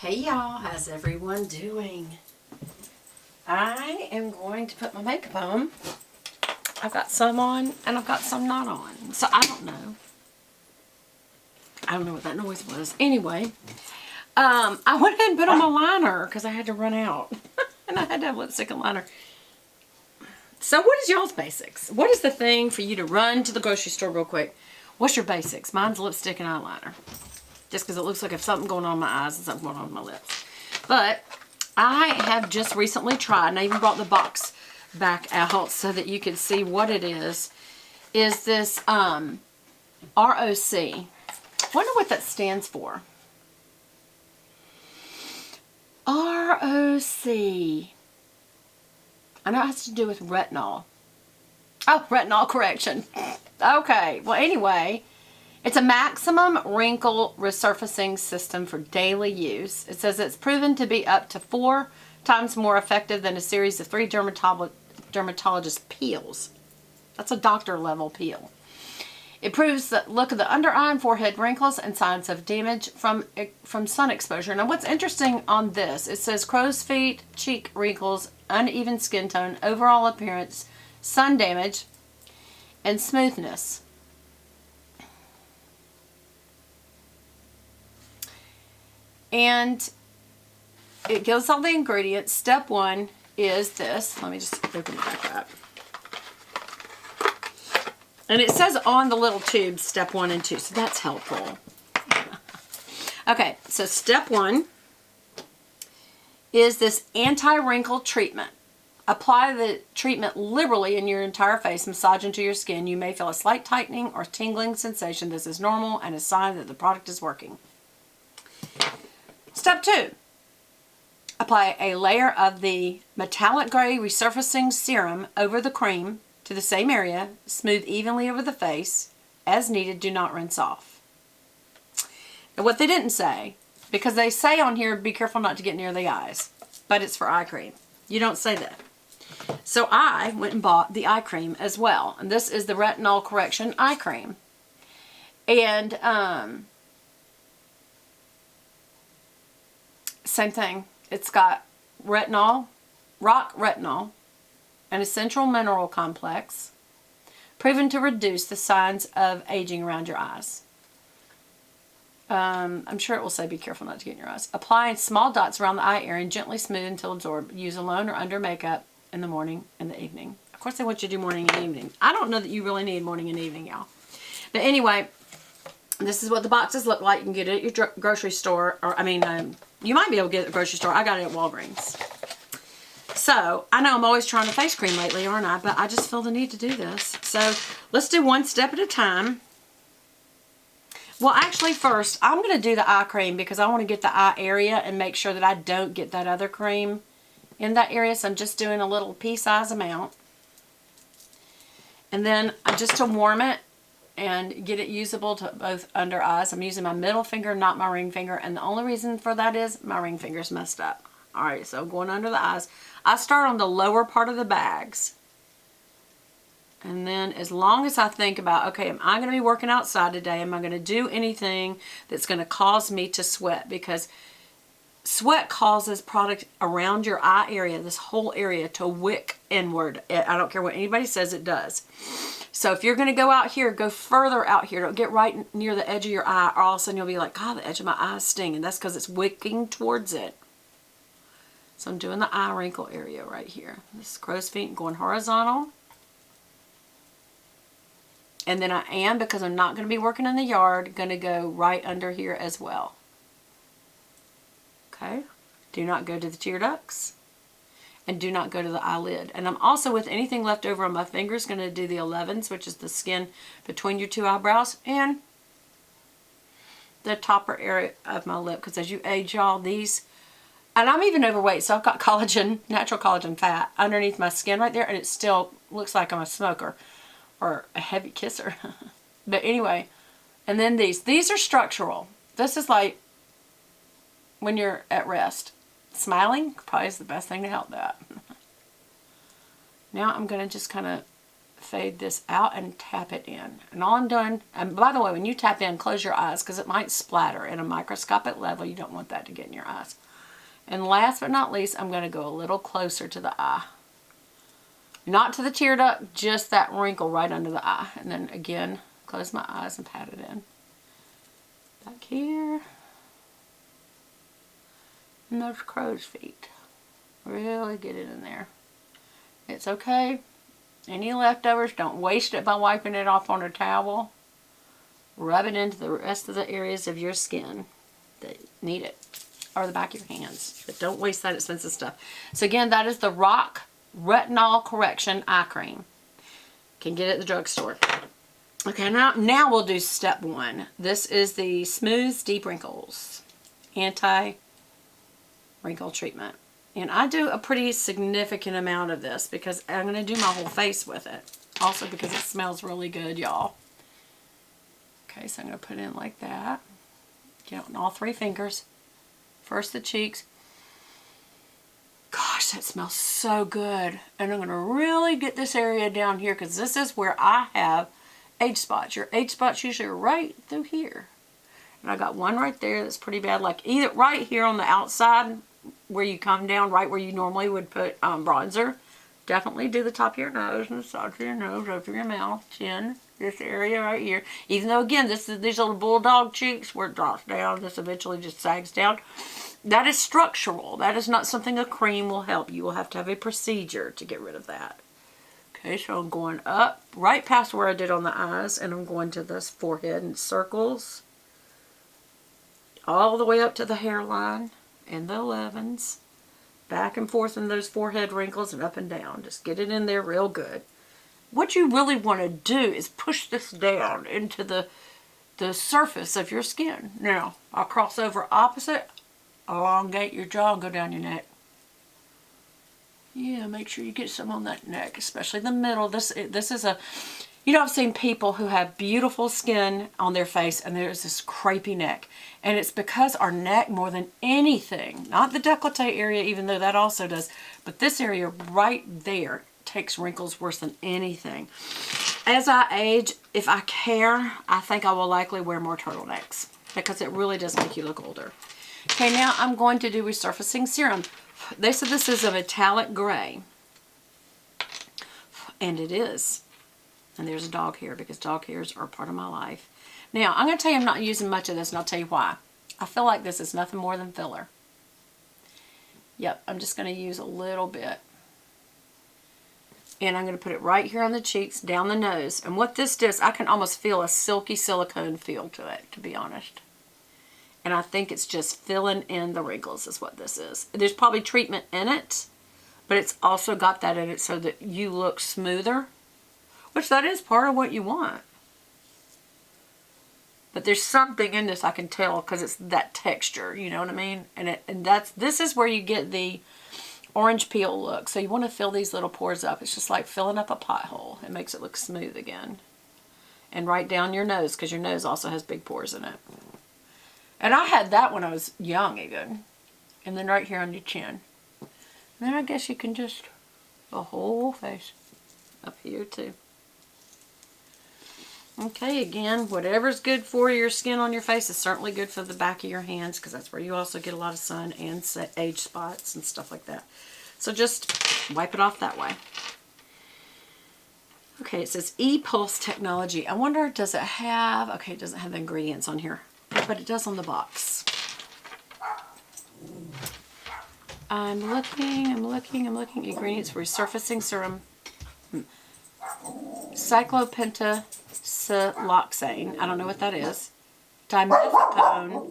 Hey y'all, how's everyone doing? I am going to put my makeup on. I've got some on and I've got some not on. So I don't know. I don't know what that noise was. Anyway, I went ahead and put on my liner because I had to run out. And I had to have lipstick and liner. So what is y'all's basics? What is the thing for you to run to the grocery store real quick? What's your basics? Mine's lipstick and eyeliner. Just because it looks like I have something going on in my eyes and something going on in my lips. But I have just recently tried, and I even brought the box back out so that you could see what it is this ROC. Wonder what that stands for. ROC. I know it has to do with retinol. Oh, retinol correction. Okay, well anyway, it's a maximum wrinkle resurfacing system for daily use. It says it's proven to be up to 4 times more effective than a series of 3 dermatologist peels. That's a doctor level peel. It proves the look of the under eye and forehead wrinkles and signs of damage from sun exposure. Now what's interesting on this, it says crow's feet, cheek wrinkles, uneven skin tone, overall appearance, sun damage, and smoothness. And it gives all the ingredients. Step 1 is this. Let me just open it back up. And it says on the little tube, step 1 and 2, so that's helpful. Okay, so step 1 is this anti-wrinkle treatment. Apply the treatment liberally in your entire face, massage into your skin. You may feel a slight tightening or tingling sensation. This is normal and a sign that the product is working. Step 2, apply a layer of the metallic gray resurfacing serum over the cream to the same area. Smooth evenly over the face. As needed, do not rinse off. Now what they didn't say, because they say on here, be careful not to get near the eyes, but it's for eye cream. You don't say that. So I went and bought the eye cream as well. And this is the Retinol Correction Eye Cream. And, same thing. It's got retinol, rock retinol, an essential mineral complex, proven to reduce the signs of aging around your eyes. I'm sure it will say be careful not to get in your eyes. Apply in small dots around the eye area and gently smooth until absorbed. Use alone or under makeup in the morning and the evening. Of course, they want you to do morning and evening. I don't know that you really need morning and evening, y'all. But anyway, this is what the boxes look like. You can get it at your grocery store, or you might be able to get it at the grocery store. I got it at Walgreens. So, I know I'm always trying to face cream lately, aren't I? But I just feel the need to do this. So, let's do one step at a time. Well, actually, first, I'm going to do the eye cream because I want to get the eye area and make sure that I don't get that other cream in that area. So, I'm just doing a little pea-size amount. And then, just to warm it and get it usable to both under eyes, I'm using my middle finger, not my ring finger. And the only reason for that is my ring finger's messed up. Alright, so going under the eyes. I start on the lower part of the bags. And then as long as I think about, okay, am I going to be working outside today? Am I going to do anything that's going to cause me to sweat? Because sweat causes product around your eye area, this whole area, to wick inward. I don't care what anybody says, it does. So if you're going to go out here, go further out here. Don't get right near the edge of your eye, or all of a sudden you'll be like, God, the edge of my eye is stinging. That's because it's wicking towards it. So I'm doing the eye wrinkle area right here. This is crow's feet going horizontal. And then I am, because I'm not going to be working in the yard, going to go right under here as well. Okay. Do not go to the tear ducts. And do not go to the eyelid. And I'm also, with anything left over on my fingers, going to do the 11s, which is the skin between your two eyebrows, and the topper area of my lip. Because as you age, y'all, these... And I'm even overweight, so I've got collagen, natural collagen fat underneath my skin right there, and it still looks like I'm a smoker or a heavy kisser. But anyway, and then these are structural. This is like when you're at rest. Smiling probably is the best thing to help that. Now I'm going to just kind of fade this out and tap it in. And all I'm doing, and by the way, when you tap in, close your eyes because it might splatter at a microscopic level. You don't want that to get in your eyes. And last but not least, I'm going to go a little closer to the eye. Not to the tear duct, just that wrinkle right under the eye. And then again, close my eyes and pat it in. Back here. And those crow's feet. Really get it in there. It's okay. Any leftovers, don't waste it by wiping it off on a towel. Rub it into the rest of the areas of your skin that need it. Or the back of your hands. But don't waste that expensive stuff. So again, that is the RoC Retinol Correction Eye Cream. Can get it at the drugstore. Okay, now we'll do step 1. This is the Smooth Deep Wrinkles Anti-Wrinkle Treatment. And I do a pretty significant amount of this because I'm going to do my whole face with it. Also because it smells really good, y'all. Okay, so I'm going to put it in like that. Get it on all 3 fingers. First the cheeks. Gosh, that smells so good. And I'm going to really get this area down here because this is where I have age spots. Your age spots usually are right through here. And I got one right there that's pretty bad. Like either right here on the outside where you come down, right where you normally would put bronzer. Definitely do the top of your nose and the side of your nose, over your mouth, chin, this area right here. Even though, again, these little bulldog cheeks where it drops down, this eventually just sags down. That is structural. That is not something a cream will help. You will have to have a procedure to get rid of that. Okay, so I'm going up right past where I did on the eyes, and I'm going to this forehead in circles. All the way up to the hairline and the 11s. Back and forth in those forehead wrinkles and up and down. Just get it in there real good. What you really want to do is push this down into the surface of your skin. Now, I'll cross over opposite. Elongate your jaw and go down your neck. Yeah, make sure you get some on that neck, especially the middle. This is a, you know, I've seen people who have beautiful skin on their face and there's this crepey neck. And it's because our neck, more than anything, not the décolleté area, even though that also does, but this area right there takes wrinkles worse than anything. As I age, if I care, I think I will likely wear more turtlenecks because it really does make you look older. Okay, now I'm going to do resurfacing serum. They said this is a metallic gray. And it is. And there's a dog hair because dog hairs are part of my life. Now, I'm going to tell you I'm not using much of this, and I'll tell you why. I feel like this is nothing more than filler. Yep, I'm just going to use a little bit. And I'm going to put it right here on the cheeks, down the nose. And what this does, I can almost feel a silky silicone feel to it, to be honest. And I think it's just filling in the wrinkles is what this is. There's probably treatment in it, but it's also got that in it so that you look smoother, which that is part of what you want. But there's something in this I can tell because it's that texture, you know what I mean? And this is where you get the orange peel look. So you want to fill these little pores up. It's just like filling up a pothole. It makes it look smooth again. And right down your nose because your nose also has big pores in it. And I had that when I was young even. And then right here on your chin. And then I guess you can just, the whole face up here too. Okay, again, whatever's good for your skin on your face is certainly good for the back of your hands because that's where you also get a lot of sun and age spots and stuff like that. So just wipe it off that way. Okay, it says ePulse Technology. I wonder, does it have, okay, it doesn't have the ingredients on here, but it does on the box. I'm looking. Ingredients for resurfacing serum. Cyclopentasiloxane. I don't know what that is. Dimethicone.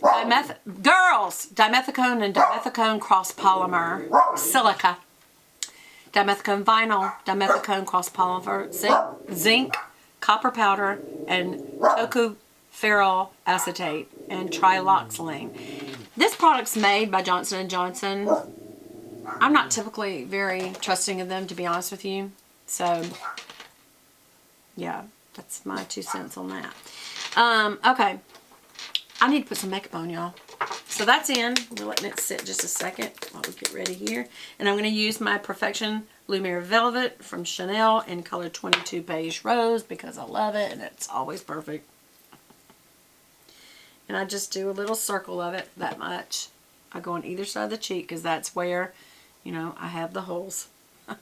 Dimethicone and dimethicone cross polymer silica. Dimethicone vinyl. Dimethicone cross polymer zinc, copper powder, and tocopherol acetate and triloxylane. This product's made by Johnson & Johnson. I'm not typically very trusting of them, to be honest with you. So, yeah, that's my 2 cents on that. Okay. I need to put some makeup on, y'all. So that's in. We're letting it sit just a second while we get ready here. And I'm going to use my Perfection Lumiere Velvet from Chanel in color 22 Beige Rose because I love it and it's always perfect. And I just do a little circle of it, that much. I go on either side of the cheek because that's where, you know, I have the holes.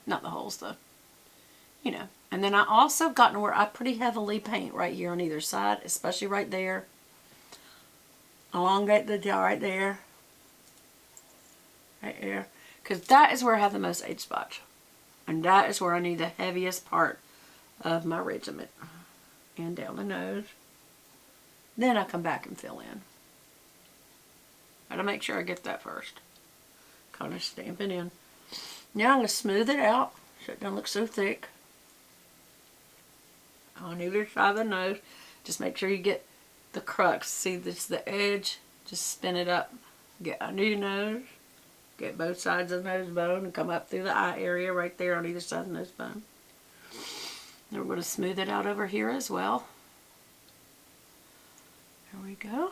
Not the holes though. You know. And then I also gotten where I pretty heavily paint right here on either side, especially right there. Elongate the jaw right there. Right there. Because that is where I have the most age spots. And that is where I need the heaviest part of my regiment. And down the nose. Then I come back and fill in. Gotta make sure I get that first. Kind of stamp it in. Now I'm going to smooth it out so it doesn't look so thick. On either side of the nose. Just make sure you get the crux. See, this is the edge. Just spin it up. Get under your nose. Get both sides of the nose bone and come up through the eye area right there on either side of the nose bone. Then we're going to smooth it out over here as well. There we go.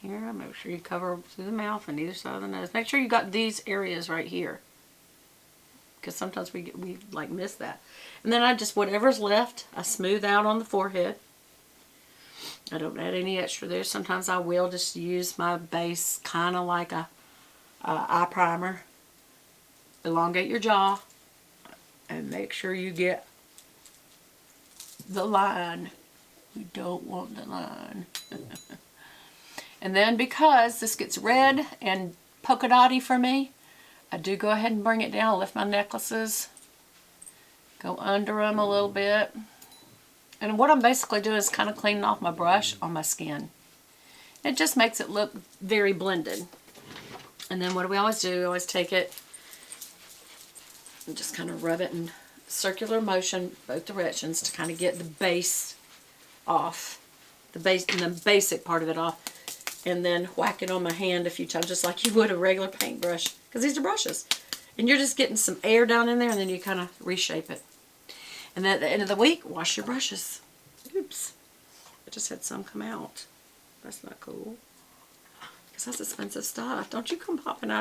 Here, make sure you cover through the mouth and either side of the nose. Make sure you got these areas right here. Because sometimes we like miss that. And then I just, whatever's left, I smooth out on the forehead. I don't add any extra there. Sometimes I will just use my base kind of like a eye primer. Elongate your jaw. And make sure you get the line. You don't want the line. And then because this gets red and polka dotty for me, I do go ahead and bring it down, lift my necklaces, go under them a little bit. And what I'm basically doing is kind of cleaning off my brush on my skin. It just makes it look very blended. And then what do we always do? We always take it and just kind of rub it in circular motion, both directions, to kind of get the base off. The base and the basic part of it off. And then whack it on my hand a few times, just like you would a regular paintbrush. Because these are brushes. And you're just getting some air down in there, and then you kind of reshape it. And then at the end of the week, wash your brushes. Oops. I just had some come out. That's not cool. Because that's expensive stuff. Don't you come popping out.